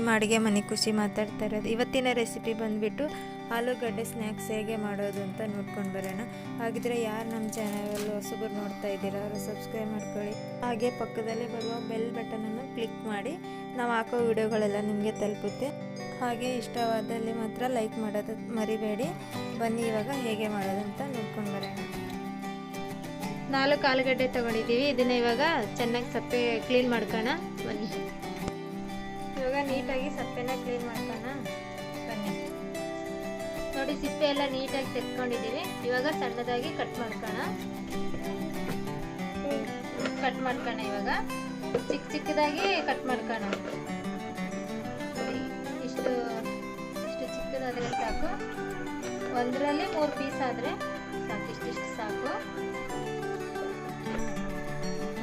ನಿಮ್ಮ ಅಡುಗೆ ಮನೆ ಖುಷಿ ಮಾತಾಡ್ತಾ ಇರೋದು. ಇವತ್ತಿನ ರೆಸಿಪಿ ಬಂದುಬಿಟ್ಟು ಆಲೂಗಡ್ಡೆ ಸ್ನ್ಯಾಕ್ಸ್ ಹೇಗೆ ಮಾಡೋದು ಅಂತ ನೋಡ್ಕೊಂಡು ಬರೋಣ. ಹಾಗಿದ್ರೆ ಯಾರು ನಮ್ಮ ಚಾನಲ್ ಹೊಸಬರು ನೋಡ್ತಾ ಇದ್ದೀರಾ ಅವರು ಸಬ್ಸ್ಕ್ರೈಬ್ ಮಾಡ್ಕೊಳ್ಳಿ. ಹಾಗೆ ಪಕ್ಕದಲ್ಲಿ ಬರುವ ಬೆಲ್ ಬಟನನ್ನು ಕ್ಲಿಕ್ ಮಾಡಿ ನಾವು ಹಾಕೋ ವಿಡಿಯೋಗಳೆಲ್ಲ ನಿಮಗೆ ತಲುಪುತ್ತೆ. ಹಾಗೆ ಇಷ್ಟವಾದಲ್ಲಿ ಮಾತ್ರ ಲೈಕ್ ಮಾಡೋದು ಮರಿಬೇಡಿ. ಬನ್ನಿ ಇವಾಗ ಹೇಗೆ ಮಾಡೋದು ಅಂತ ನೋಡ್ಕೊಂಡು ಬರೋಣ. 4 ಆಲೂಗಡ್ಡೆ ತೊಗೊಂಡಿದ್ದೀವಿ. ಇದನ್ನ ಇವಾಗ ಚೆನ್ನಾಗಿ ಸಪ್ಪೆ ಕ್ಲೀನ್ ಮಾಡ್ಕೋಣ ಬನ್ನಿ. ಇವಾಗ ನೀಟಾಗಿ ಸಪ್ಪೆನ ಕ್ಲೀನ್ ಮಾಡ್ಕೋಣ ಬನ್ನಿ. ನೋಡಿ ಸಿಪ್ಪೆ ಎಲ್ಲ ನೀಟಾಗಿ ತೆಗೆದುಕೊಂಡಿದ್ದೀವಿ. ಇವಾಗ ಸಣ್ಣದಾಗಿ ಕಟ್ ಮಾಡ್ಕೋಣ. ಇವಾಗ ಚಿಕ್ಕದಾಗಿ ಕಟ್ ಮಾಡ್ಕೋಣ. ಇಷ್ಟು ಚಿಕ್ಕದಾದರೆ ಸಾಕು. ಒಂದರಲ್ಲಿ 3 ಪೀಸ್ ಆದರೆ ಸಾಕು. ಇಷ್ಟಿಷ್ಟು ಸಾಕು.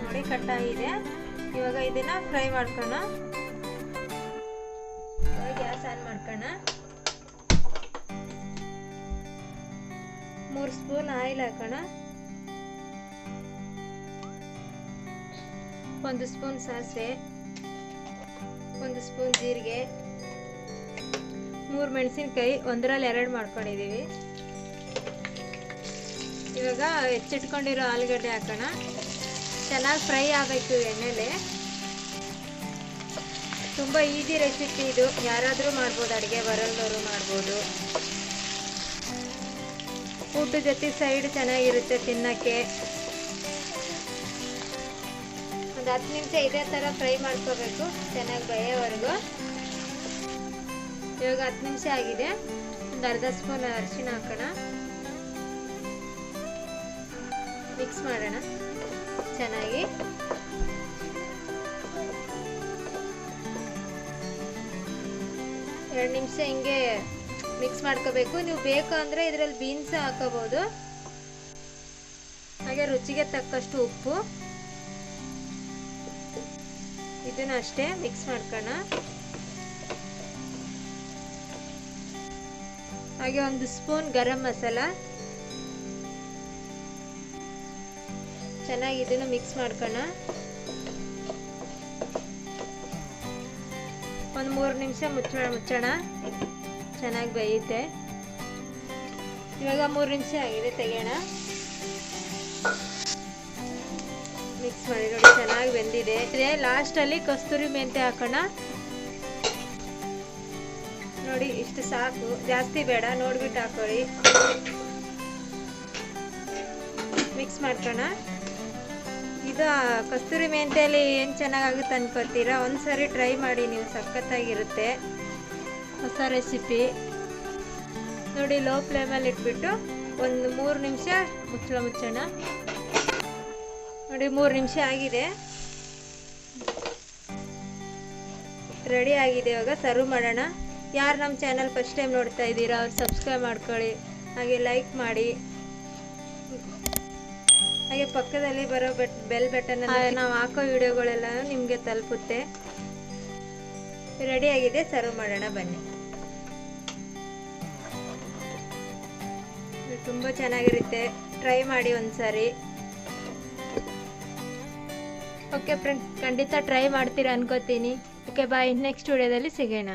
ನೋಡಿ ಕಟ್ ಆಗಿದೆ. ಇವಾಗ ಇದನ್ನ ಫ್ರೈ ಮಾಡ್ಕೋಣ. ಗ್ಯಾಸ್ ಆನ್ ಮಾಡ್ಕೋಣ. 3 ಸ್ಪೂನ್ ಆಯಿಲ್ ಹಾಕೋಣ. 1 ಸ್ಪೂನ್ ಸಾಸಿವೆ, 1 ಸ್ಪೂನ್ ಜೀರಿಗೆ, 3 ಮೆಣಸಿನಕಾಯಿ, ಒಂದರಲ್ಲಿ 2 ಮಾಡ್ಕೊಂಡಿದ್ದೀವಿ. ಇವಾಗ ಹೆಚ್ಚಿಟ್ಕೊಂಡಿರೋ ಆಲೂಗಡ್ಡೆ ಹಾಕೋಣ. ಚೆನ್ನಾಗಿ ಫ್ರೈ ಆಗಬೇಕು ಎಣ್ಣೆಲೆ. ತುಂಬ ಈಸಿ ರೆಸಿಪಿ ಇದು, ಯಾರಾದರೂ ಮಾಡ್ಬೋದು, ಅಡುಗೆ ಬರಲ್ದವರು ಮಾಡ್ಬೋದು. ಊಟದ ಜೊತೆ ಸೈಡ್ ಚೆನ್ನಾಗಿರುತ್ತೆ ತಿನ್ನೋಕ್ಕೆ. ಒಂದು 10 ನಿಮಿಷ ಇದೇ ಥರ ಫ್ರೈ ಮಾಡ್ಕೋಬೇಕು ಚೆನ್ನಾಗಿ ಬೇಯೋವರೆಗೂ. ಇವಾಗ 10 ನಿಮಿಷ ಆಗಿದೆ. ಒಂದು ಅರ್ಧ ಸ್ಪೂನ್ ಅರಿಶಿಣ ಹಾಕೋಣ. ಮಿಕ್ಸ್ ಮಾಡೋಣ ಚೆನ್ನಾಗಿ. ಎರಡು ನಿಮಿಷ ಹಿಂಗೆ ಮಿಕ್ಸ್ ಮಾಡ್ಕೋಬೇಕು. ನೀವು ಬೇಕು ಅಂದರೆ ಇದರಲ್ಲಿ ಬೀನ್ಸ್ ಹಾಕೋಬಹುದು. ಹಾಗೆ ರುಚಿಗೆ ತಕ್ಕಷ್ಟು ಉಪ್ಪು. ಇದನ್ನ ಅಷ್ಟೇ ಮಿಕ್ಸ್ ಮಾಡ್ಕೋಣ. ಹಾಗೆ 1 ಸ್ಪೂನ್ ಗರಂ ಮಸಾಲ. ಚೆನ್ನಾಗಿ ಇದನ್ನು ಮಿಕ್ಸ್ ಮಾಡ್ಕೋಣ. ಒಂದು 3 ನಿಮಿಷ ಮುಚ್ಚೋಣ. ಚೆನ್ನಾಗಿ ಬೇಯುತ್ತೆ. ಇವಾಗ 3 ನಿಮಿಷ ಆಗಿದೆ, ತೆಗೆಯೋಣ. ಮಿಕ್ಸ್ ಮಾಡಿ ನೋಡಿ ಚೆನ್ನಾಗಿ ಬೆಂದಿದೆ. ಲಾಸ್ಟಲ್ಲಿ ಕಸ್ತೂರಿ ಮೆಂತೆ ಹಾಕೋಣ. ನೋಡಿ ಇಷ್ಟು ಸಾಕು, ಜಾಸ್ತಿ ಬೇಡ, ನೋಡ್ಬಿಟ್ಟು ಹಾಕೊಳ್ಳಿ. ಮಿಕ್ಸ್ ಮಾಡ್ಕೋಣ. ಇದು ಕಸ್ತೂರಿ ಮೆಂತೆಯಲ್ಲಿ ಏನು ಚೆನ್ನಾಗಾಗುತ್ತೆ ಅನ್ಕೋತೀರಾ? ಒಂದ್ಸರಿ ಟ್ರೈ ಮಾಡಿ ನೀವು, ಸಖತ್ತಾಗಿರುತ್ತೆ. ಹೊಸ ರೆಸಿಪಿ ನೋಡಿ. ಲೋ ಫ್ಲೇಮಲ್ಲಿ ಇಟ್ಬಿಟ್ಟು ಒಂದು 3 ನಿಮಿಷ ಮುಚ್ಚೋಣ. ನೋಡಿ 3 ನಿಮಿಷ ಆಗಿದೆ, ರೆಡಿ ಆಗಿದೆ. ಇವಾಗ ಸರ್ವ್ ಮಾಡೋಣ. ಯಾರು ನಮ್ಮ ಚಾನಲ್ ಫಸ್ಟ್ ಟೈಮ್ ನೋಡ್ತಾ ಇದ್ದೀರಾ ಅವ್ರು ಸಬ್ಸ್ಕ್ರೈಬ್ ಮಾಡ್ಕೊಳ್ಳಿ. ಹಾಗೆ ಲೈಕ್ ಮಾಡಿ. ಹಾಗೆ ಪಕ್ಕದಲ್ಲಿ ಬರೋ ಬೆಲ್ ಬಟನ್ ನಾವು ಹಾಕೋ ವಿಡಿಯೋಗಳೆಲ್ಲ ನಿಮಗೆ ತಲುಪುತ್ತೆ. ರೆಡಿ ಆಗಿದೆ, ಸರ್ವ್ ಮಾಡೋಣ ಬನ್ನಿ. ತುಂಬ ಚೆನ್ನಾಗಿರುತ್ತೆ, ಟ್ರೈ ಮಾಡಿ ಒಂದ್ಸಾರಿ. ಓಕೆ ಫ್ರೆಂಡ್ಸ್, ಖಂಡಿತ ಟ್ರೈ ಮಾಡ್ತೀರಾ ಅನ್ಕೋತೀನಿ. ಓಕೆ ಬಾಯ್, ನೆಕ್ಸ್ಟ್ ವಿಡಿಯೋದಲ್ಲಿ ಸಿಗೋಣ.